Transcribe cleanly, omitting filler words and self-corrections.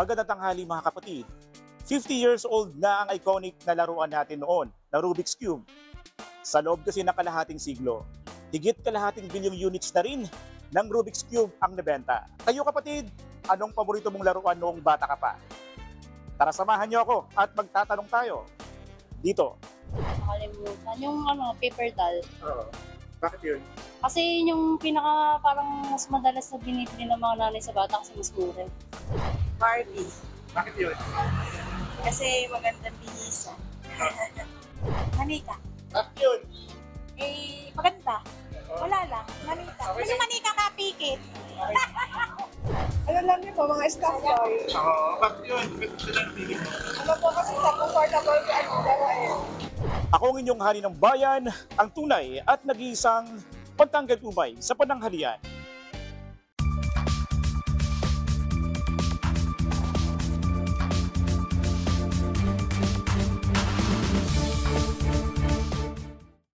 Magandang tanghali mga kapatid. 50 years old na ang iconic na laruan natin noon, na Rubik's Cube. Sa loob kasi ng kalahating siglo, higit kalahating bilyong units na rin ng Rubik's Cube ang nabenta. Kayo kapatid, anong paborito mong laruan noong bata ka pa? Tara samahan niyo ako at magtatanong tayo. Dito. Nakalimutan. Yung paper doll. Oo. Bakit yun? Kasi yun yung pinaka parang mas madalas na binibili ng mga nanay sa bata kasi mas mura. Barbie. Bakit yun? Kasi magandang bihisan. Manika. Bakit yun? Eh, maganda. Wala lang. Manika. Okay. Yung manika kapikit. Ano lang niyo po, mga staff toy. Oo. Bakit yun? Ano po kasi sa comfortable ko ang laruin. Ako ang inyong hari ng bayan, ang tunay at nag-iisang pagtanggal umay sa pananghalian.